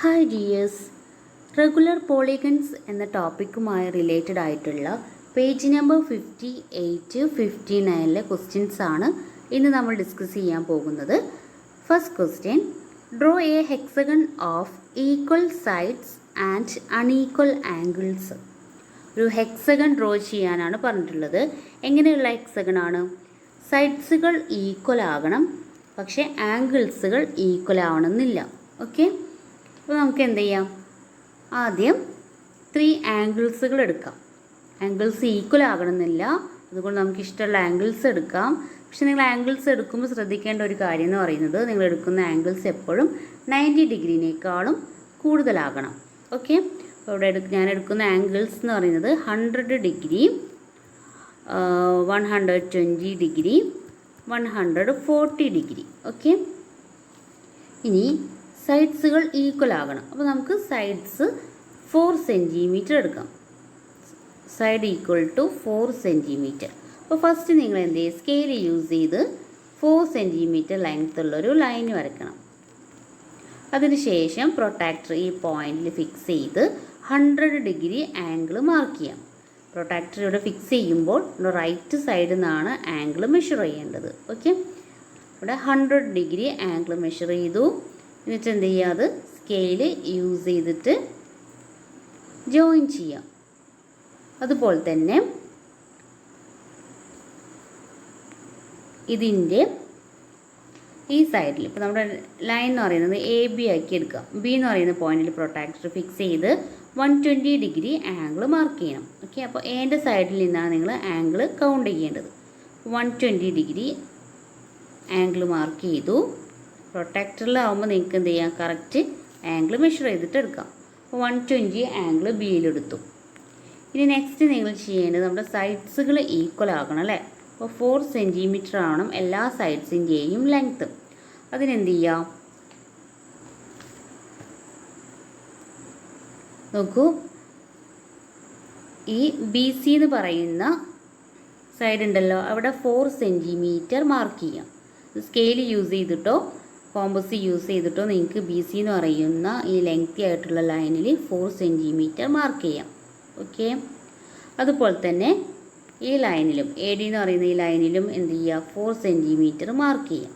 Hi dears, regular polygons എന്ന ടോപ്പിക്കുമായി related ആയിട്ടുള്ള page number 58-59 questions ആണ് ഇന്ന് നമ്മൾ ഡിസ്കസ് ചെയ്യാൻ പോകുന്നത്. First question, draw A hexagon of equal sides and unequal angles. ഒരു ഹെക്സഗൺ ഡ്രോ ചെയ്യാനാണ് പറഞ്ഞിട്ടുള്ളത്. എങ്ങനെയുള്ള ഹെക്സഗൺ ആണ്? സൈഡ്സുകൾ ഈക്വൽ ആകണം, പക്ഷേ ആംഗിൾസുകൾ ഈക്വൽ ആവണമെന്നില്ല. ഓക്കെ, അപ്പോൾ നമുക്ക് എന്ത് ചെയ്യാം? ആദ്യം 3 ആംഗിൾസുകൾ എടുക്കാം. ആംഗിൾസ് ഈക്വൽ ആകണമെന്നില്ല, അതുകൊണ്ട് നമുക്ക് ഇഷ്ടമുള്ള ആംഗിൾസ് എടുക്കാം. പക്ഷെ നിങ്ങൾ ആംഗിൾസ് എടുക്കുമ്പോൾ ശ്രദ്ധിക്കേണ്ട ഒരു കാര്യം എന്ന് പറയുന്നത്, നിങ്ങൾ എടുക്കുന്ന ആംഗിൾസ് എപ്പോഴും 90 ഡിഗ്രിനേക്കാളും കൂടുതലാകണം. ഓക്കെ, അപ്പോൾ ഇവിടെ ഞാൻ എടുക്കുന്ന ആംഗിൾസ് എന്ന് പറയുന്നത് 100 ഡിഗ്രി, 120 ഡിഗ്രി, 140 ഡിഗ്രി. ഓക്കെ, ഇനി സൈഡ്സുകൾ ഈക്വൽ ആകണം. അപ്പോൾ നമുക്ക് സൈഡ്സ് 4 സെൻറ്റിമീറ്റർ എടുക്കാം. Side equal to 4 centimetre. അപ്പോൾ ഫസ്റ്റ് നിങ്ങൾ എന്ത് ചെയ്യുക? സ്കെയിൽ യൂസ് ചെയ്ത് 4 സെൻറ്റിമീറ്റർ ലെങ്ത് ഉള്ളൊരു ലൈൻ വരയ്ക്കണം. അതിനുശേഷം പ്രൊട്ടാക്ടർ ഈ പോയിന്റിൽ ഫിക്സ് ചെയ്ത് 100 ഡിഗ്രി ആംഗിൾ മാർക്ക് ചെയ്യാം. പ്രൊട്ടാക്ടർ ഇവിടെ ഫിക്സ് ചെയ്യുമ്പോൾ റൈറ്റ് സൈഡിൽ നിന്നാണ് ആംഗിൾ മെഷർ ചെയ്യേണ്ടത്. ഓക്കെ, ഇവിടെ 100 ഡിഗ്രി ആംഗിൾ മെഷർ ചെയ്തു. എന്നിട്ട് എന്ത് ചെയ്യുക? അത് സ്കെയിൽ യൂസ് ചെയ്തിട്ട് ജോയിൻ ചെയ്യാം. അതുപോലെ തന്നെ ഇതിൻ്റെ ഈ സൈഡിൽ ഇപ്പോൾ നമ്മുടെ ലൈൻ എന്ന് പറയുന്നത് AB ആക്കി എടുക്കാം. B എന്ന് പറയുന്ന പോയിന്റിൽ പ്രൊട്ടാക്ടർ ഫിക്സ് ചെയ്ത് 120 ഡിഗ്രി ആംഗിൾ മാർക്ക് ചെയ്യണം. ഓക്കെ, അപ്പോൾ Aൻ്റെ സൈഡിൽ നിന്നാണ് നിങ്ങൾ ആംഗിൾ കൗണ്ട് ചെയ്യേണ്ടത്. 120 ഡിഗ്രി ആംഗിൾ മാർക്ക് ചെയ്തു. പ്രൊട്ടക്ടറിലാവുമ്പോൾ നിങ്ങൾക്ക് എന്ത് ചെയ്യാം? കറക്റ്റ് ആംഗിൾ മെഷർ ചെയ്തിട്ട് എടുക്കാം. അപ്പോൾ 120 ആംഗിൾ ബിയിലെടുത്തു. ഇനി നെക്സ്റ്റ് നിങ്ങൾ ചെയ്യേണ്ടത്, നമ്മുടെ സൈഡ്സുകൾ ഈക്വൽ ആകണം അല്ലേ? അപ്പോൾ 4 സെൻറ്റിമീറ്റർ ആവണം എല്ലാ സൈഡ്സിൻ്റെയും ലെങ്ത്ത്. അതിനെന്ത് ചെയ്യാം? നോക്കൂ, ഈ BC എന്ന് പറയുന്ന സൈഡ് ഉണ്ടല്ലോ, അവിടെ 4 സെൻറ്റിമീറ്റർ മാർക്ക് ചെയ്യാം. സ്കെയിൽ യൂസ് ചെയ്തിട്ടോ കോമ്പസ് യൂസ് ചെയ്തിട്ടോ നിങ്ങൾക്ക് BC എന്ന് പറയുന്ന ഈ ലെങ്തി ആയിട്ടുള്ള ലൈനിൽ 4 സെൻറ്റിമീറ്റർ മാർക്ക് ചെയ്യാം. ഓക്കെ, അതുപോലെ തന്നെ ഈ ലൈനിലും AD എന്ന് പറയുന്ന ഈ ലൈനിലും എന്ത് ചെയ്യുക? 4 സെൻറ്റിമീറ്റർ മാർക്ക് ചെയ്യാം.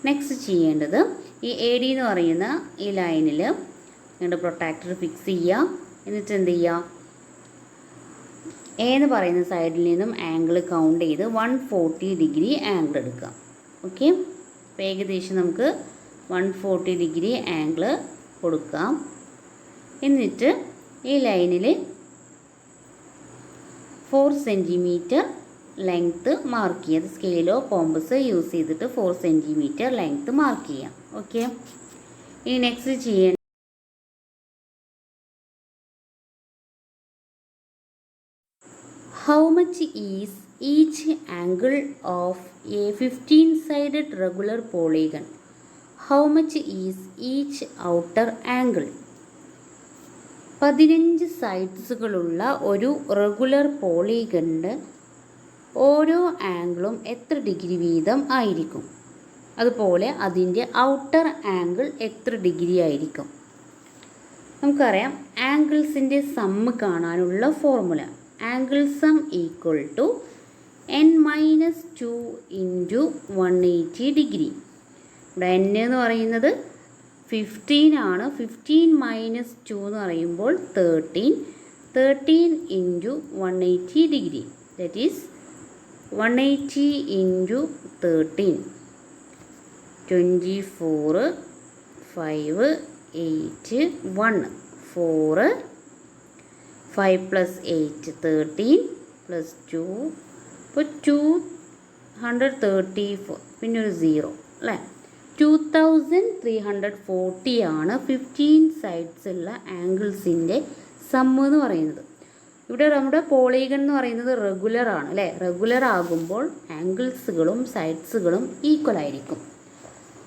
നെക്സ്റ്റ് ചെയ്യേണ്ടത്, ഈ AD എന്ന് പറയുന്ന ഈ ലൈനിൽ നിങ്ങളുടെ പ്രൊട്ടാക്ടർ ഫിക്സ് ചെയ്യുക. എന്നിട്ട് എന്ത് ചെയ്യുക? A എന്ന് പറയുന്ന സൈഡിൽ നിന്നും ആംഗിൾ കൗണ്ട് ചെയ്ത് 140 ഡിഗ്രി ആംഗിൾ എടുക്കുക. ഓക്കെ, അപ്പോൾ ഏകദേശം നമുക്ക് 140 ഡിഗ്രി ആംഗിൾ കൊടുക്കാം. എന്നിട്ട് ഈ ലൈനിൽ 4 സെൻറ്റിമീറ്റർ ലെങ്ത്ത് മാർക്ക് ചെയ്യുക. സ്കെയിലോ കോമ്പസ് യൂസ് ചെയ്തിട്ട് 4 സെൻറ്റിമീറ്റർ ലെങ്ത്ത് മാർക്ക് ചെയ്യാം. ഓക്കെ, ഇനി നെക്സ്റ്റ് ചെയ്യേണ്ട, how much is each angle of a 15-sided regular polygon? How much is each outer angle? 15 സൈഡ്സുകളുള്ള ഒരു റെഗുലർ പോളിഗണിൻ്റെ ഓരോ ആംഗിളും എത്ര ഡിഗ്രി വീതം ആയിരിക്കും? അതുപോലെ അതിൻ്റെ ഔട്ടർ ആംഗിൾ എത്ര ഡിഗ്രി ആയിരിക്കും? നമുക്കറിയാം, ആംഗിൾസിൻ്റെ സമ്മ് കാണാനുള്ള formula angle sum equal to n-2 into 180 degree. ഇവിടെ n എന്ന് പറയുന്നത് 15 ആണ്. 15 - 2 എന്ന് പറയുമ്പോൾ 13 into 180 degree. That is 180 into 13, 24, 5, 8, 1, 4, 5 + 8 13 + 2, ഇപ്പോൾ 234, പിന്നെ ഒരു 0 അല്ലേ? 2340 ആണ് 15 സൈഡ്സ് ഉള്ള ആംഗിൾസിൻ്റെ സമ്മ് എന്ന് പറയുന്നത്. ഇവിടെ നമ്മുടെ പോളിഗൺ എന്ന് പറയുന്നത് റെഗുലർ ആണ് അല്ലേ? റെഗുലർ ആകുമ്പോൾ ആംഗിൾസുകളും സൈഡ്സുകളും ഈക്വൽ ആയിരിക്കും.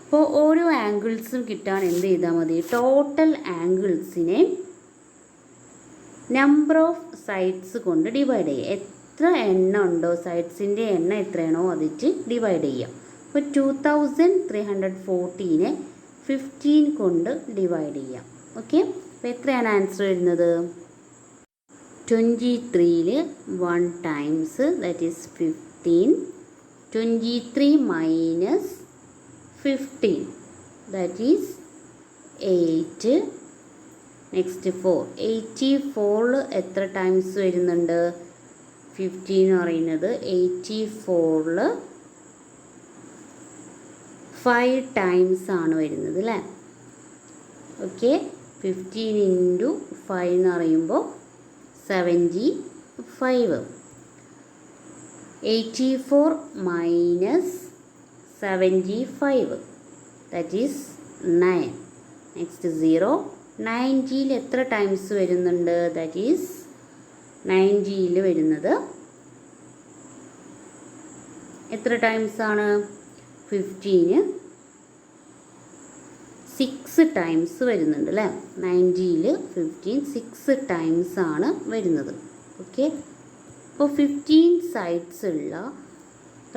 അപ്പോൾ ഓരോ ആംഗിൾസും കിട്ടാൻ എന്ത് ചെയ്താൽ മതി? ടോട്ടൽ ആംഗിൾസിനെ നമ്പർ ഓഫ് സൈഡ്സ് കൊണ്ട് ഡിവൈഡ് ചെയ്യുക. എത്ര എണ്ണം ഉണ്ടോ സൈഡ്സിൻ്റെ എണ്ണം എത്രയാണോ അതിട്ട് ഡിവൈഡ് ചെയ്യാം. അപ്പോൾ 2340നെ 15 കൊണ്ട് ഡിവൈഡ് ചെയ്യാം. ഓക്കെ, അപ്പോൾ എത്രയാണ് ആൻസർ വരുന്നത്? 23ൽ 1 times that is 15. 23 minus 15 that is 8. Next 4. 84ൽ എത്ര ടൈംസ് വരുന്നുണ്ട്? 15 എന്ന് പറയുന്നത് 84ൽ 5 ടൈംസ് ആണ് വരുന്നത് അല്ലേ? ഓക്കെ, 15 ഇൻറ്റു 5 എന്ന് പറയുമ്പോൾ 75. 84 മൈനസ് 75 ദാറ്റ് ഈസ് 9. നെക്സ്റ്റ് 0. 90ൽ എത്ര ടൈംസ് വരുന്നുണ്ട്? ദാറ്റ് ഈസ് 90ൽ വരുന്നത് എത്ര ടൈംസ് ആണ്? 15 6 ടൈംസ് വരുന്നുണ്ട് അല്ലേ? 90ൽ 15 6 ടൈംസ് ആണ് വരുന്നത്. ഓക്കെ, അപ്പോൾ 15 സൈഡ്സ് ഉള്ള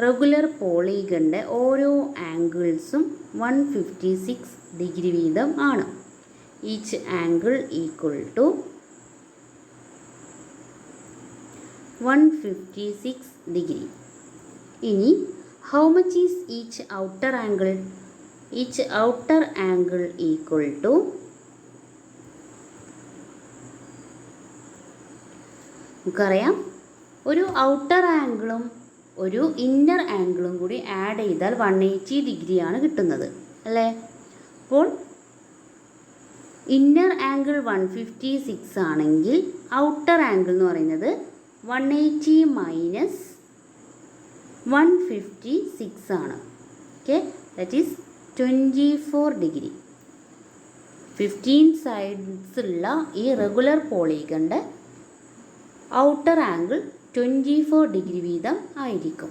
റെഗുലർ പോളിഗണിൻ്റെ ഓരോ ആംഗിൾസും 156 ഡിഗ്രി വീതം ആണ്. Each angle equal to 156 degree. ഇനി how much is each outer angle? Each outer angle equal to നമുക്കറിയാം, ഒരു ഔട്ടർ ആംഗിളും ഒരു ഇന്നർ ആംഗിളും കൂടി ആഡ് ചെയ്താൽ 180 ഡിഗ്രിയാണ് കിട്ടുന്നത് അല്ലേ? അപ്പോൾ ഇന്നർ ആംഗിൾ 156 ആണെങ്കിൽ ഔട്ടർ ആംഗിൾ എന്ന് പറയുന്നത് 180 മൈനസ് 156 ആണ്. Okay, that is 24 degree. 15 sides ഉള്ള ഈ റെഗുലർ പോളിഗണിൻ്റെ ഔട്ടർ ആംഗിൾ 24 ഡിഗ്രി വീതം ആയിരിക്കും.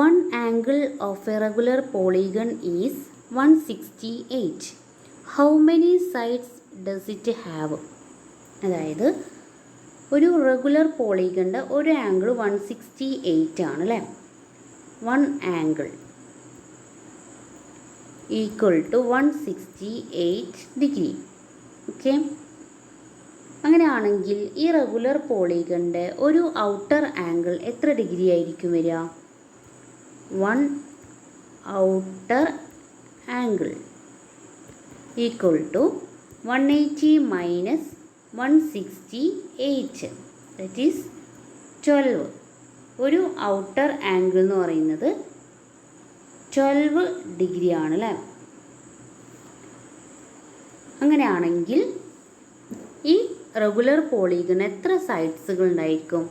One angle of a regular polygon is 168. How many sides does it have? അതായത് ഒരു റെഗുലർ പോളിഗണിൻ്റെ ഒരു ആംഗിൾ 168 ആണ് അല്ലേ? 1 angle equal to 168 degree. Okay, അങ്ങനെയാണെങ്കിൽ ഈ റെഗുലർ പോളിഗണിൻ്റെ ഒരു ഔട്ടർ ആംഗിൾ എത്ര ഡിഗ്രി ആയിരിക്കും വരിക? 1 outer angle equal to 180 minus 168 that is 12. ഒരു ഔട്ടർ ആംഗിൾ എന്ന് പറയുന്നത് 12 ഡിഗ്രി ആണ് അല്ലേ? അങ്ങനെയാണെങ്കിൽ ഈ റെഗുലർ പോളിഗൺ എത്ര സൈഡ്സുകൾ ഉണ്ടായിരിക്കും?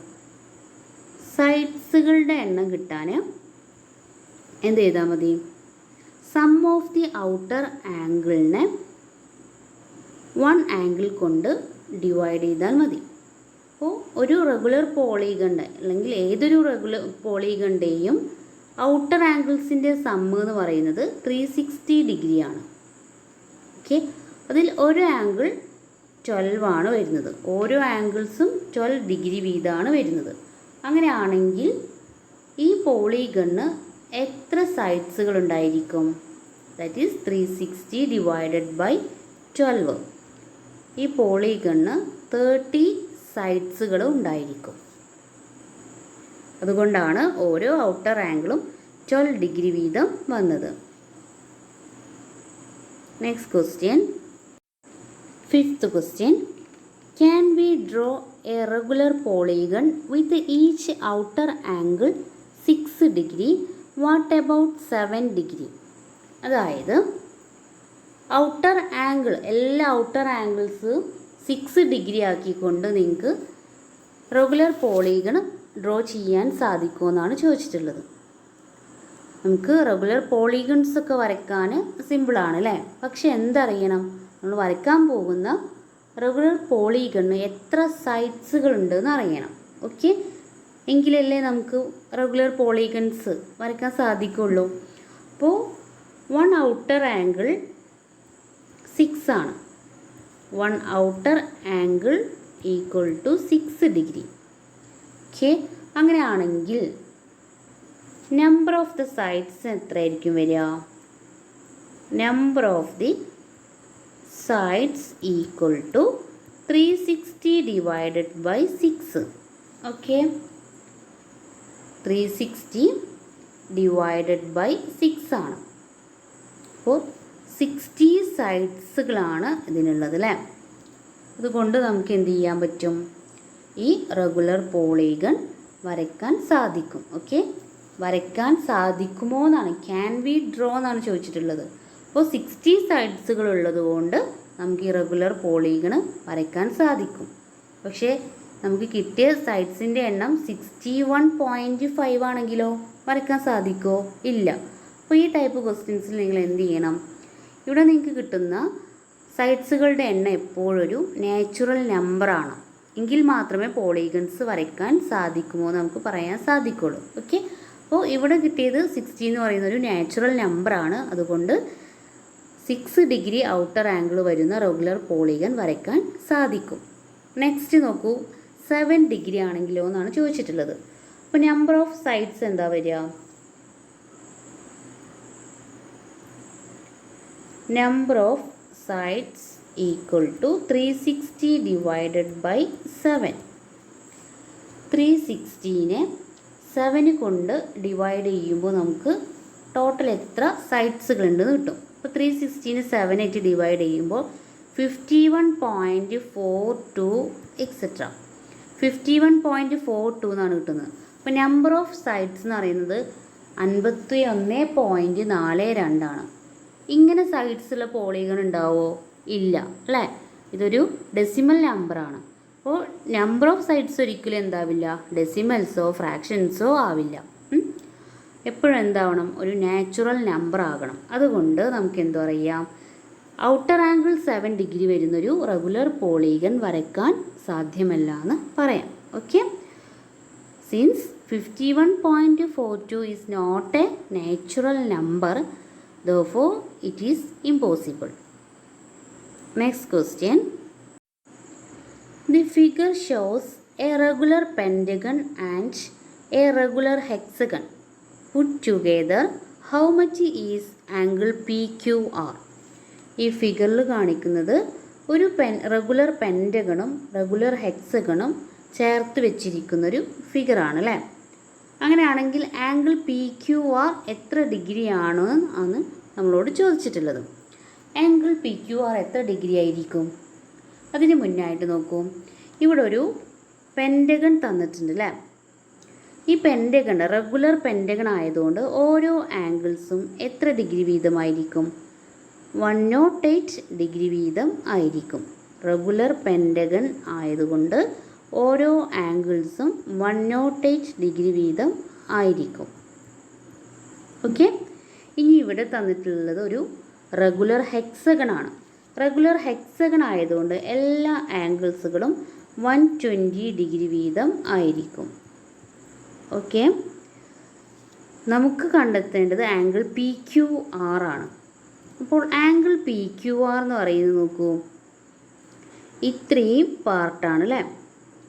സൈഡ്സുകളുടെ എണ്ണം കിട്ടാൻ എന്ത് ചെയ്താൽ മതി? സം ഓഫ് ദി ഔട്ടർ ആംഗിളിനെ 1 ആംഗിൾ കൊണ്ട് ഡിവൈഡ് ചെയ്താൽ മതി. അപ്പോൾ ഒരു റെഗുലർ പോളിഗണിൻ്റെ അല്ലെങ്കിൽ ഏതൊരു റെഗുലർ പോളിഗണിൻ്റെയും ഔട്ടർ ആംഗിൾസിൻ്റെ സമ്മ് എന്ന് പറയുന്നത് 360 ഡിഗ്രിയാണ്. ഓക്കെ, അതിൽ ഒരു ആംഗിൾ 12 ആണ് വരുന്നത്. ഓരോ ആംഗിൾസും 12 ഡിഗ്രി വീതമാണ് വരുന്നത്. അങ്ങനെയാണെങ്കിൽ ഈ പോളിഗണിന് എത്ര സൈഡ്സുകൾ ഉണ്ടായിരിക്കും? That is 360 divided by 12. ഈ പോളിഗണിന് 30 സൈഡ്സുകൾ ഉണ്ടായിരിക്കും. അതുകൊണ്ടാണ് ഓരോ ഔട്ടർ ആംഗിളും 12 ഡിഗ്രി വീതം വന്നത്. Next question, 5th question. Can we draw a regular polygon with each outer angle 6 degree? What about 7 degree? അതായത് ഔട്ടർ ആംഗിൾ എല്ലാ ഔട്ടർ ആംഗിൾസ് 6 ഡിഗ്രി ആക്കിക്കൊണ്ട് നിങ്ങൾക്ക് റെഗുലർ പോളിഗൺ ഡ്രോ ചെയ്യാൻ സാധിക്കുമെന്നാണ് ചോദിച്ചിട്ടുള്ളത്. നമുക്ക് റെഗുലർ പോളിഗൺസ് ഒക്കെ വരയ്ക്കാൻ സിമ്പിളാണ് അല്ലേ? പക്ഷെ എന്തറിയണം, നമ്മൾ വരയ്ക്കാൻ പോകുന്ന റെഗുലർ പോളിഗണിന് എത്ര സൈഡ്സുകൾ ഉണ്ടെന്ന് അറിയണം. ഓക്കെ, എങ്കിലല്ലേ നമുക്ക് റെഗുലർ പോളിഗൺസ് വരയ്ക്കാൻ സാധിക്കുള്ളൂ. അപ്പോൾ 1 ഔട്ടർ ആംഗിൾ 6 ആണ്. 1 outer angle equal to 6 degree. Okay, അങ്ങനെയാണെങ്കിൽ നമ്പർ ഓഫ് ദ സൈഡ്സ് എത്രയായിരിക്കും വരിക? number of the sides equal to 360 divided by 6. Okay, 360 divided by 6 ആണ്. അപ്പോൾ 60 സൈഡ്സുകളാണ് ഇതിനുള്ളത് അല്ലേ. അതുകൊണ്ട് നമുക്ക് എന്ത് ചെയ്യാൻ പറ്റും, ഈ റെഗുലർ പോളിഗൺ വരയ്ക്കാൻ സാധിക്കും. ഓക്കെ, വരയ്ക്കാൻ സാധിക്കുമോ എന്നാണ്, ക്യാൻ വി ഡ്രോ എന്നാണ് ചോദിച്ചിട്ടുള്ളത്. അപ്പോൾ 60 സൈഡ്സുകൾ ഉള്ളത് കൊണ്ട് നമുക്ക് ഈ റെഗുലർ പോളിഗൺ വരയ്ക്കാൻ സാധിക്കും. പക്ഷേ നമുക്ക് കിട്ടിയ സൈഡ്സിൻ്റെ എണ്ണം 61.5 ആണെങ്കിലോ വരയ്ക്കാൻ സാധിക്കുമോ? ഇല്ല. അപ്പോൾ ഈ ടൈപ്പ് ക്വസ്റ്റ്യൻസിൽ നിങ്ങൾ എന്ത് ചെയ്യണം, ഇവിടെ നിങ്ങൾക്ക് കിട്ടുന്ന സൈഡ്സുകളുടെ എണ്ണം എപ്പോഴൊരു നാച്ചുറൽ നമ്പറാണ് എങ്കിൽ മാത്രമേ പോളിഗൺസ് വരയ്ക്കാൻ സാധിക്കുമോ എന്ന് നമുക്ക് പറയാൻ സാധിക്കുള്ളൂ. ഓക്കെ, അപ്പോൾ ഇവിടെ കിട്ടിയത് 60 എന്ന് പറയുന്ന ഒരു നാച്ചുറൽ നമ്പറാണ്. അതുകൊണ്ട് 6 ഡിഗ്രി ഔട്ടർ ആംഗിൾ വരുന്ന റെഗുലർ പോളിഗൺ വരയ്ക്കാൻ സാധിക്കും. നെക്സ്റ്റ് നോക്കൂ, 7 ഡിഗ്രി ആണെങ്കിലോ എന്നാണ് ചോദിച്ചിട്ടുള്ളത്. അപ്പോൾ നമ്പർ ഓഫ് സൈഡ്സ് എന്താ വരിക? Number of sides equal to 360 divided by 7. 360നെ 7 കൊണ്ട് ഡിവൈഡ് ചെയ്യുമ്പോൾ നമുക്ക് ടോട്ടൽ എത്ര സൈഡ്സുകൾ ഉണ്ടെന്ന് കിട്ടും. അപ്പോൾ 360നെ 7 ആയിട്ട് ഡിവൈഡ് ചെയ്യുമ്പോൾ 51.42 എക്സെട്ര 51.42 എന്നാണ് കിട്ടുന്നത്. അപ്പോൾ നമ്പർ ഓഫ് സൈഡ്സ് എന്ന് പറയുന്നത് 51.42 ആണ്. ഇങ്ങനെ സൈഡ്സുള്ള പോളിഗൺ ഉണ്ടാവുമോ? ഇല്ല അല്ലേ. ഇതൊരു ഡെസിമൽ നമ്പറാണ്. അപ്പോൾ നമ്പർ ഓഫ് സൈഡ്സ് ഒരിക്കലും എന്താവില്ല, ഡെസിമൽസോ ഫ്രാക്ഷൻസോ ആവില്ല. എപ്പോഴും എന്താവണം, ഒരു നാച്ചുറൽ നമ്പർ ആകണം. അതുകൊണ്ട് നമുക്ക് എന്താ പറയാം, ഔട്ടർ ആംഗിൾ 7 ഡിഗ്രി വരുന്നൊരു റെഗുലർ പോളിഗൺ വരയ്ക്കാൻ സാധ്യമല്ല എന്ന് പറയാം. Okay, since 51.42 is not a natural number, therefore it is impossible. Next question. The figure shows a regular pentagon and a regular hexagon. Put together, how much is angle PQR? ഈ ഫിഗറിൽ കാണിക്കുന്നത് ഒരു regular പെൻറ്റഗണും regular ഹെക്സഗണും ചേർത്ത് വെച്ചിരിക്കുന്നൊരു ഫിഗറാണ് അല്ലേ. അങ്ങനെയാണെങ്കിൽ angle PQR എത്ര degree ആണ് നമ്മളോട് ചോദിച്ചിട്ടുള്ളത്. ആംഗിൾ PQR എത്ര ഡിഗ്രി ആയിരിക്കും? അതിന് മുന്നായിട്ട് നോക്കൂ, ഇവിടെ ഒരു പെൻറ്റഗൺ തന്നിട്ടുണ്ട് അല്ലേ. ഈ പെൻറ്റഗൺ റെഗുലർ പെൻറ്റഗൺ ആയതുകൊണ്ട് ഓരോ ആംഗിൾസും എത്ര ഡിഗ്രി വീതമായിരിക്കും? 108 ഡിഗ്രി വീതം ആയിരിക്കും. റെഗുലർ പെൻറ്റഗൺ ആയതുകൊണ്ട് ഓരോ ആംഗിൾസും 108 ഡിഗ്രി വീതം ആയിരിക്കും. ഓക്കെ, ഇനി ഇവിടെ തന്നിട്ടുള്ളത് ഒരു റെഗുലർ ഹെക്സഗൺ ആണ്. റെഗുലർ ഹെക്സഗൺ ആയതുകൊണ്ട് എല്ലാ ആംഗിൾസുകളും 120 ഡിഗ്രി വീതം ആയിരിക്കും. ഓക്കെ, നമുക്ക് കണ്ടെത്തേണ്ടത് ആംഗിൾ PQR ആണ്. അപ്പോൾ ആംഗിൾ PQR എന്ന് പറയുന്നത് നോക്കൂ, ഇത്രയും പാർട്ടാണ് അല്ലേ.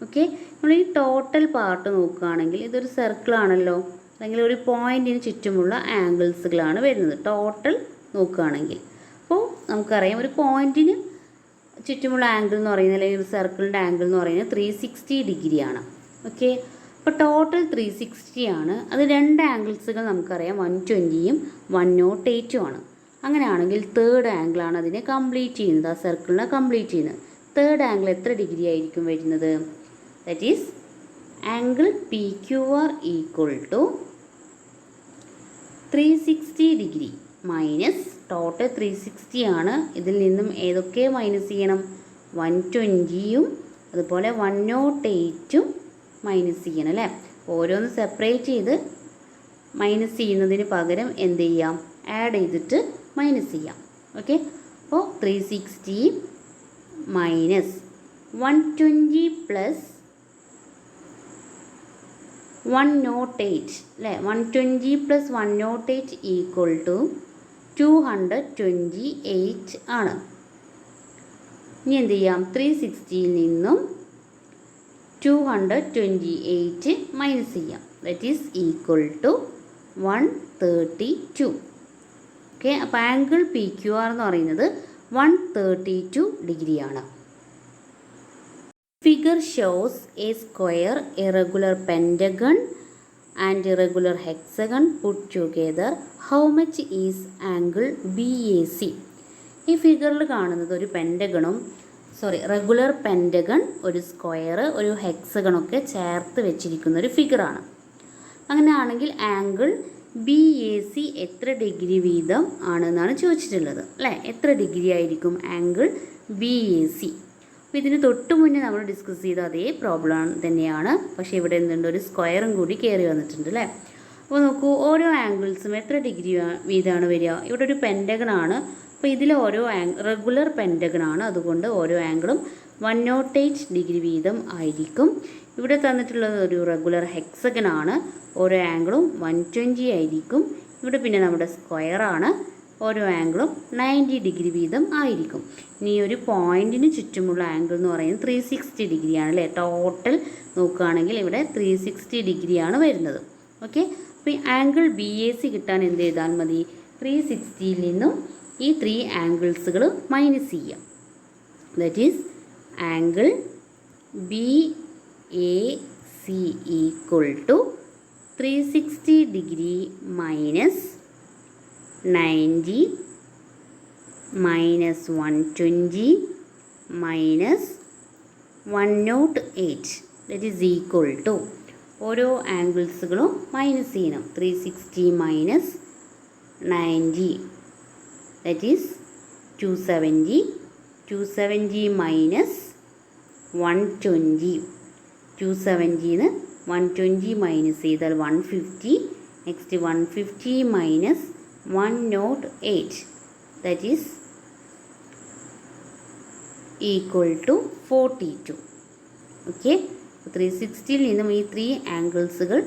ഓക്കെ, നമ്മൾ ഈ ടോട്ടൽ പാർട്ട് നോക്കുകയാണെങ്കിൽ ഇതൊരു സർക്കിളാണല്ലോ, അല്ലെങ്കിൽ ഒരു പോയിൻറ്റിന് ചുറ്റുമുള്ള ആംഗിൾസുകളാണ് വരുന്നത് ടോട്ടൽ നോക്കുകയാണെങ്കിൽ. അപ്പോൾ നമുക്കറിയാം ഒരു പോയിൻറ്റിന് ചുറ്റുമുള്ള ആംഗിൾ എന്ന് പറയുന്നത്, അല്ലെങ്കിൽ ഒരു സർക്കിളിൻ്റെ ആംഗിൾ എന്ന് പറയുന്നത് 360 ഡിഗ്രിയാണ്. ഓക്കെ, അപ്പോൾ ടോട്ടൽ 360 ആണ്. അത് രണ്ട് ആംഗിൾസുകൾ നമുക്കറിയാം, 120ഉം 108ഉം ആണ്. അങ്ങനെയാണെങ്കിൽ തേർഡ് ആംഗിളാണ് അതിനെ കംപ്ലീറ്റ് ചെയ്യുന്നത്, ആ സർക്കിളിനെ കംപ്ലീറ്റ് ചെയ്യുന്നത്. തേർഡ് ആംഗിൾ എത്ര ഡിഗ്രി ആയിരിക്കും വരുന്നത്? That is angle PQR equal to 360 degree minus total 360 ആണ്. ഇതിൽ നിന്നും ഏതൊക്കെ മൈനസ് ചെയ്യണം? 120ഉം അതുപോലെ 108ഉം മൈനസ് ചെയ്യണം അല്ലേ. ഓരോന്ന് സെപ്പറേറ്റ് ചെയ്ത് മൈനസ് ചെയ്യുന്നതിന് പകരം എന്ത് ചെയ്യാം, ആഡ് ചെയ്തിട്ട് മൈനസ് ചെയ്യാം. ഓക്കെ, അപ്പോൾ 360 മൈനസ് 120 പ്ലസ് 108 അല്ലേ. 120 പ്ലസ് 108 ഈക്വൽ ടു 228 ആണ്. ഇനി എന്ത് ചെയ്യാം, 360യിൽ നിന്നും 228 മൈനസ് ചെയ്യാം. That is equal to 132. ഓക്കെ, അപ്പോൾ ആംഗിൾ പി ക്യു ആർ എന്ന് പറയുന്നത് 132 ഡിഗ്രിയാണ്. Figure shows a square, irregular pentagon and irregular hexagon put together. How much is angle B A C? ഈ ഫിഗറിൽ കാണുന്നത് ഒരു റെഗുലർ പെൻറ്റഗൺ, ഒരു സ്ക്വയർ, ഒരു ഹെക്സഗണൊക്കെ ചേർത്ത് വെച്ചിരിക്കുന്ന ഒരു ഫിഗറാണ്. അങ്ങനെയാണെങ്കിൽ ആംഗിൾ ബി എ സി എത്ര ഡിഗ്രി വീതം ആണെന്നാണ് ചോദിച്ചിട്ടുള്ളത് അല്ലേ? എത്ര ഡിഗ്രി ആയിരിക്കും ആംഗിൾ ബി എ സി? അപ്പോൾ ഇതിന് തൊട്ട് മുന്നേ നമ്മൾ ഡിസ്കസ് ചെയ്ത അതേ പ്രോബ്ലം തന്നെയാണ്, പക്ഷേ ഇവിടെ എന്തുണ്ട്, ഒരു സ്ക്വയറും കൂടി കയറി വന്നിട്ടുണ്ട് അല്ലേ? അപ്പോൾ നോക്കൂ, ഓരോ ആംഗിൾസും എത്ര ഡിഗ്രി വീതമാണ് വരിക? ഇവിടെ ഒരു പെൻറ്റഗണാണ്, അപ്പോൾ ഇതിൽ ഓരോ റെഗുലർ പെൻറ്റഗൺ ആണ്, അതുകൊണ്ട് ഓരോ ആംഗിളും 108 ഡിഗ്രി വീതം ആയിരിക്കും. ഇവിടെ തന്നിട്ടുള്ളത് ഒരു റെഗുലർ ഹെക്സഗൺ ആണ്, ഓരോ ആംഗിളും 120 ആയിരിക്കും. ഇവിടെ പിന്നെ നമ്മുടെ സ്ക്വയറാണ്, ഓരോ ആംഗിളും 90 ഡിഗ്രി വീതം ആയിരിക്കും. ഇനി ഒരു പോയിൻറ്റിന് ചുറ്റുമുള്ള ആംഗിൾ എന്ന് പറയുന്നത് 360 ഡിഗ്രിയാണ് അല്ലേ? ടോട്ടൽ നോക്കുകയാണെങ്കിൽ ഇവിടെ 360 ഡിഗ്രിയാണ് വരുന്നത്. ഓക്കെ, അപ്പോൾ ഈ ആംഗിൾ ബി എ സി കിട്ടാൻ എന്ത് ചെയ്താൽ മതി? 360യിൽ നിന്നും ഈ 3 ആംഗിൾസുകൾ മൈനസ് ചെയ്യാം. That is angle B A C equal to 360 degree minus 90 minus 120 minus 108 that is equal to, ഓരോ ആംഗിൾസുകളും മൈനസ് ചെയ്യണം. 360 minus 90 that is 270, 270 minus 120, 270 120 minus ചെയ്താൽ 150, next 150 minus 108 that is equal to 42. Okay, 360യിൽ നിന്നും ഈ 3 ആംഗിൾസുകൾ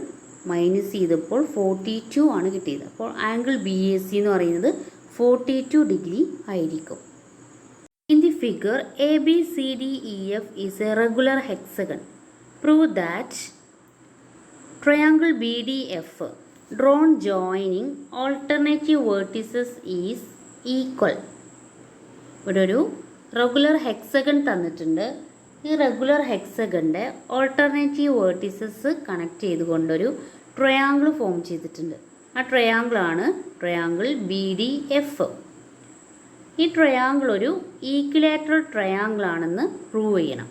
മൈനസ് ചെയ്തപ്പോൾ 42 ആണ് കിട്ടിയത്. അപ്പോൾ ആംഗിൾ ബി എ സി എന്ന് പറയുന്നത് 42 ഡിഗ്രി ആയിരിക്കും. In the figure, ABCDEF is a regular hexagon. Prove that triangle BDF drawn joining alternative vertices is equal. ഇവിടെ ഒരു റെഗുലർ ഹെക്സഗൺ തന്നിട്ടുണ്ട്. ഈ റെഗുലർ ഹെക്സഗണിൻ്റെ ഓൾട്ടർനേറ്റീവ് വേർട്ടിസസ് കണക്ട് ചെയ്തുകൊണ്ടൊരു ട്രയാങ്കിൾ ഫോം ചെയ്തിട്ടുണ്ട്. ആ ട്രയാങ്കിളാണ് ട്രയാങ്കിൾ BDF. ഈ ട്രയാങ്കിൾ ഒരു ഈക്വിലാറ്ററൽ ട്രയാങ്കിൾ ആണെന്ന് പ്രൂവ് ചെയ്യണം.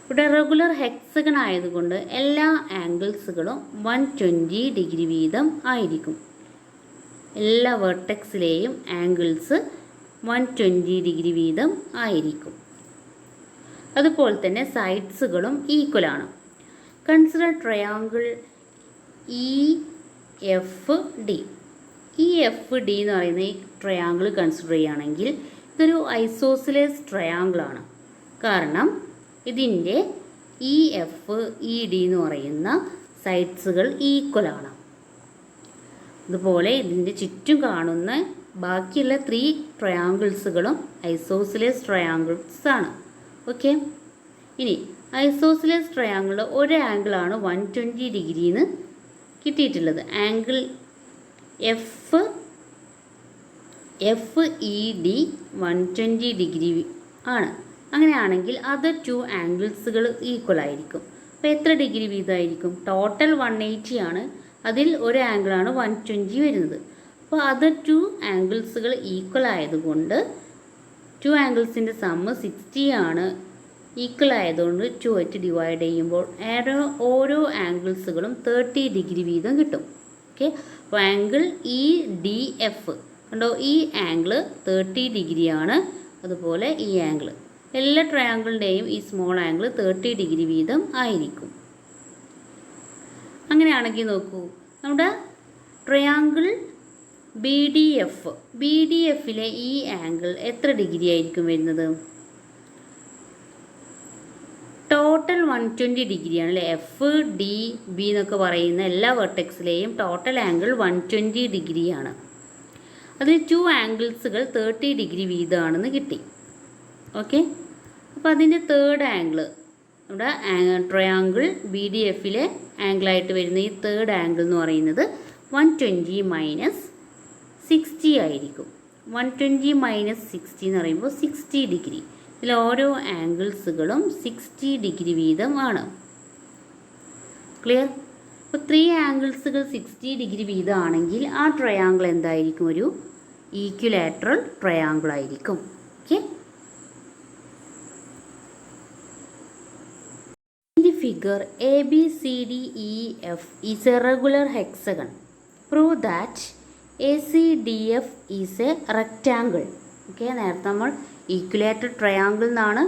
ഇവിടെ റെഗുലർ ഹെക്സഗൺ ആയതുകൊണ്ട് എല്ലാ ആംഗിൾസുകളും 120 ഡിഗ്രി വീതം ആയിരിക്കും. എല്ലാ വെർട്ടെക്സിലെയും ആംഗിൾസ് 120 ഡിഗ്രി വീതം ആയിരിക്കും. അതുപോലെ തന്നെ സൈഡ്സുകളും ഈക്വലാണ്. Consider triangle EFD. EFD എന്ന് പറയുന്ന ഈ ട്രയാങ്കിൾ കൺസിഡർ ചെയ്യുകയാണെങ്കിൽ ഇതൊരു ഐസോസിലേസ് ട്രയാങ്കിളാണ്. കാരണം ഇതിൻ്റെ EFED എന്ന് പറയുന്ന സൈഡ്സുകൾ ഈക്വലാണ്. അതുപോലെ ഇതിൻ്റെ ചുറ്റും കാണുന്ന ബാക്കിയുള്ള 3 ട്രയാങ്കിൾസുകളും ഐസോസിലേസ് ട്രയാങ്കിൾസ് ആണ്. ഓക്കെ, ഇനി ഐസോസിലേസ് ട്രയാങ്കിളിൽ ഒരു ആംഗിളാണ് 120 ഡിഗ്രിന്ന് കിട്ടിയിട്ടുള്ളത്. ആംഗിൾ FED 120 ഡിഗ്രി ആണ്. അങ്ങനെയാണെങ്കിൽ അതർ 2 ആംഗിൾസുകൾ ഈക്വൽ ആയിരിക്കും. അപ്പോൾ എത്ര ഡിഗ്രി വീതമായിരിക്കും? ടോട്ടൽ 180 ആണ്, അതിൽ ഒരു ആംഗിളാണ് 120 വരുന്നത്. അപ്പോൾ അതർ 2 ആംഗിൾസുകൾ ഈക്വൽ ആയതുകൊണ്ട് 2 ആംഗിൾസിൻ്റെ സമ്മ് 60 ആണ്. ഈക്വൽ ആയതുകൊണ്ട് 2 ആയിട്ട് ഡിവൈഡ് ചെയ്യുമ്പോൾ ഓരോ ആംഗിൾസുകളും 30 ഡിഗ്രി വീതം കിട്ടും. ഓക്കെ, അപ്പോൾ ആംഗിൾ EDF കണ്ടോ, ഈ ആംഗിൾ 30 ഡിഗ്രിയാണ്. അതുപോലെ ഈ ആംഗിൾ, എല്ലാ ട്രയാങ്കിളിൻ്റെയും ഈ സ്മോൾ ആംഗിൾ 30 ഡിഗ്രി വീതം ആയിരിക്കും. അങ്ങനെയാണെങ്കിൽ നോക്കൂ, നമ്മുടെ ട്രയാങ്കിൾ BDFിലെ ഈ ആംഗിൾ എത്ര ഡിഗ്രി ആയിരിക്കും വരുന്നത്? ടോട്ടൽ 120 ഡിഗ്രിയാണ് അല്ലേ? FDB എന്നൊക്കെ പറയുന്ന എല്ലാ വെർട്ടെക്സിലെയും ടോട്ടൽ ആംഗിൾ 120 ഡിഗ്രിയാണ്. അതിൽ 2 ആംഗിൾസുകൾ 30 ഡിഗ്രി വീതമാണെന്ന് കിട്ടി. ഓക്കെ, അപ്പോൾ അതിൻ്റെ തേർഡ് ആംഗിൾ, നമ്മുടെ ട്രയാങ്കിൾ BDFിലെ ആംഗിളായിട്ട് വരുന്ന ഈ തേർഡ് ആംഗിൾ എന്ന് പറയുന്നത് 120 മൈനസ് 60 ആയിരിക്കും. 120 മൈനസ് 60 എന്ന് പറയുമ്പോൾ 60 ഡിഗ്രി. ഇതിൽ ഓരോ ആംഗിൾസുകളും 60 ഡിഗ്രി വീതം ആണ്. ക്ലിയർ? അപ്പോൾ 3 ആംഗിൾസുകൾ 60 ഡിഗ്രി വീതം ആണെങ്കിൽ ആ ട്രയാങ്കിൾ എന്തായിരിക്കും? ഒരു ഈക്വിലാറ്ററൽ ട്രയാങ്കിൾ ആയിരിക്കും. Okay. Figure ABCDEF is a regular hexagon. Prove that ACDF is a rectangle. Okay, നേരത്തെ നമ്മൾ ഈക്വിലാറ്റർ ട്രയാങ്കിൾ എന്നാണ്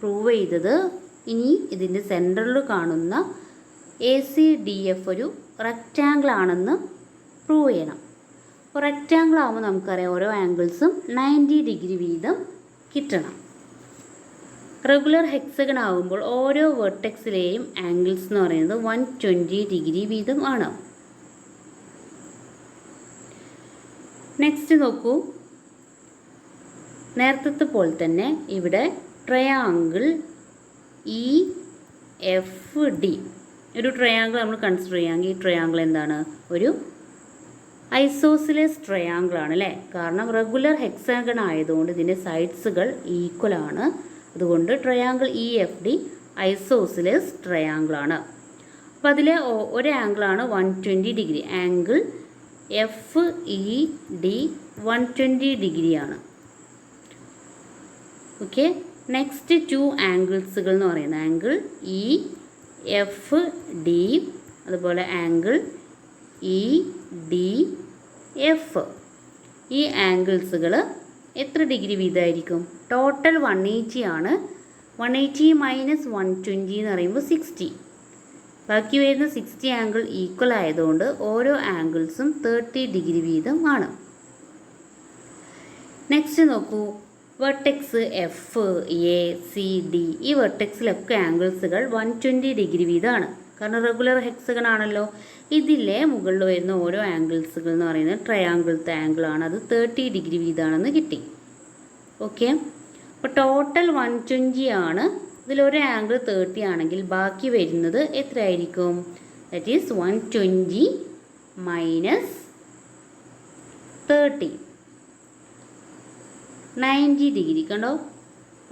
പ്രൂവ് ചെയ്തത്. ഇനി ഇതിൻ്റെ സെൻറ്ററിൽ കാണുന്ന ACDF ഒരു റെക്റ്റാങ്കിൾ ആണെന്ന് പ്രൂവ് ചെയ്യണം. അപ്പോൾ റെക്റ്റാങ്കിൾ ആകുമ്പോൾ നമുക്കറിയാം ഓരോ ആംഗിൾസും 90 ഡിഗ്രി വീതം കിട്ടണം. റെഗുലർ ഹെക്സഗൺ ആകുമ്പോൾ ഓരോ വെർട്ടെക്സിലെയും ആംഗിൾസ് എന്ന് പറയുന്നത് 120 ഡിഗ്രി വീതം ആണ്. നെക്സ്റ്റ് നോക്കൂ, നേരത്തെ പോലെ തന്നെ ഇവിടെ ട്രയാങ്കിൾ EFD ഒരു ട്രയാങ്കിൾ നമ്മൾ കൺസിഡർ ചെയ്യാമെങ്കിൽ ഈ ട്രയാങ്കിൾ എന്താണ്? ഒരു ഐസോസിലസ് ട്രയാങ്കിൾ ആണ് അല്ലേ? കാരണം റെഗുലർ ഹെക്സാഗൺ ആയതുകൊണ്ട് ഇതിൻ്റെ സൈഡ്സുകൾ ഈക്വൽ ആണ്. അതുകൊണ്ട് ട്രയാങ്കിൾ EFD ഐസോസിലസ് ട്രയാങ്കിൾ ആണ്. അപ്പോൾ അതിലെ ഒരു ആംഗിളാണ് 120 ഡിഗ്രി. ആംഗിൾ FED 120 ഡിഗ്രിയാണ്. ഓക്കെ. നെക്സ്റ്റ് 2 ആംഗിൾസുകൾ എന്ന് പറയുന്നത് ആംഗിൾ EFD അതുപോലെ ആംഗിൾ EDF. ഈ ആംഗിൾസുകൾ എത്ര ഡിഗ്രി വീതമായിരിക്കും? ടോട്ടൽ 180 ആണ്. 180 മൈനസ് 120 എന്ന് പറയുമ്പോൾ 60. ബാക്കി വരുന്ന 60 ആംഗിൾ ഈക്വൽ ആയതുകൊണ്ട് ഓരോ ആംഗിൾസും 30 ഡിഗ്രി വീതം ആണ്. നെക്സ്റ്റ് നോക്കൂ, വെർട്ടെക്സ് FACD ഈ വെർട്ടെക്സിലൊക്കെ ആംഗിൾസുകൾ 120 ഡിഗ്രി വീതമാണ്. കാരണം റെഗുലർ ഹെക്സഗൺ ആണല്ലോ. ഇതിലെ മുകളിൽ വരുന്ന ഓരോ ആംഗിൾസുകൾ എന്ന് പറയുന്നത് ട്രയാങ്കിളത്തെ ആംഗിളാണ്. അത് 30 ഡിഗ്രി വീതമാണെന്ന് കിട്ടി. ഓക്കെ. അപ്പോൾ ടോട്ടൽ 120 ആണ്. ഇതിലൊരു ആംഗിൾ 30 ആണെങ്കിൽ ബാക്കി വരുന്നത് എത്രയായിരിക്കും? That is 120 minus 30 90 degree. കണ്ടോ,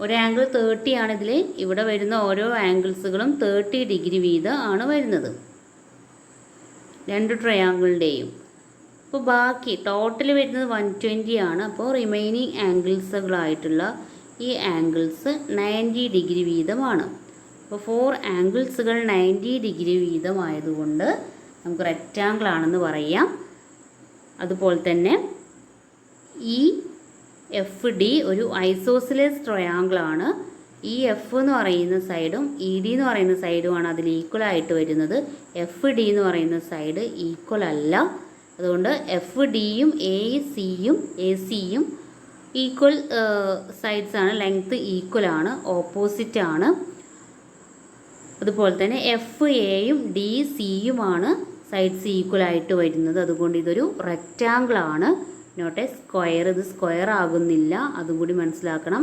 ഒരു ആംഗിൾ 30 ആണ്. ഇതിൽ ഇവിടെ വരുന്ന ഓരോ ആംഗിൾസുകളും 30 ഡിഗ്രി വീതം ആണ് വരുന്നത് രണ്ട് ട്രയാങ്കിളിൻ്റെയും. അപ്പോൾ ബാക്കി ടോട്ടൽ വരുന്നത് 120 ആണ്. അപ്പോൾ റിമൈനിങ് ആംഗിൾസുകളായിട്ടുള്ള ഈ ആംഗിൾസ് 90 ഡിഗ്രി വീതമാണ്. അപ്പോൾ 4 ആംഗിൾസുകൾ 90 ഡിഗ്രി വീതമായതുകൊണ്ട് നമുക്ക് റെക്റ്റാങ്കിൾ ആണെന്ന് പറയാം. അതുപോലെ തന്നെ EFD ഒരു ഐസോസിലസ് ട്രയാങ്കിൾ ആണ്. EF എന്ന് പറയുന്ന സൈഡും ED എന്ന് പറയുന്ന സൈഡുമാണ് അതിൽ ഈക്വൽ ആയിട്ട് വരുന്നത്. FD എന്ന് പറയുന്ന സൈഡ് ഈക്വൽ അല്ല. അതുകൊണ്ട് FDയും ACയും ഈക്വൽ സൈഡ്സ് ആണ്. ലെങ്ത്ത് ഈക്വൽ ആണ്, ഓപ്പോസിറ്റ് ആണ്. അതുപോലെ തന്നെ FAയും DCയുമാണ് സൈഡ്സ് ഈക്വൽ ആയിട്ട് വരുന്നത്. അതുകൊണ്ട് ഇതൊരു റെക്റ്റാങ്കിൾ ആണ്, നോട്ട് എ സ്ക്വയർ. ഇത് സ്ക്വയർ ആകുന്നില്ല, അതും കൂടി മനസ്സിലാക്കണം.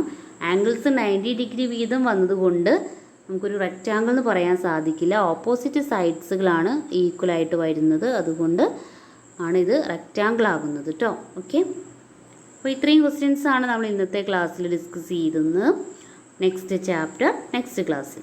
ആംഗിൾസ് 90 ഡിഗ്രി വീതം വന്നതുകൊണ്ട് നമുക്കൊരു റെക്റ്റാങ്കിൾ എന്ന് പറയാൻ സാധിക്കില്ല. ഓപ്പോസിറ്റ് സൈഡ്സുകളാണ് ഈക്വൽ ആയിട്ട് വരുന്നത്. അതുകൊണ്ട് ആണ് ഇത് റെക്റ്റാങ്കിൾ ആകുന്നത് കേട്ടോ. ഓക്കെ. അപ്പോൾ ഇത്രയും ക്വസ്റ്റ്യൻസ് ആണ് നമ്മൾ ഇന്നത്തെ ക്ലാസ്സിൽ ഡിസ്കസ് ചെയ്തത്. നെക്സ്റ്റ് ചാപ്റ്റർ നെക്സ്റ്റ് ക്ലാസ്സിൽ.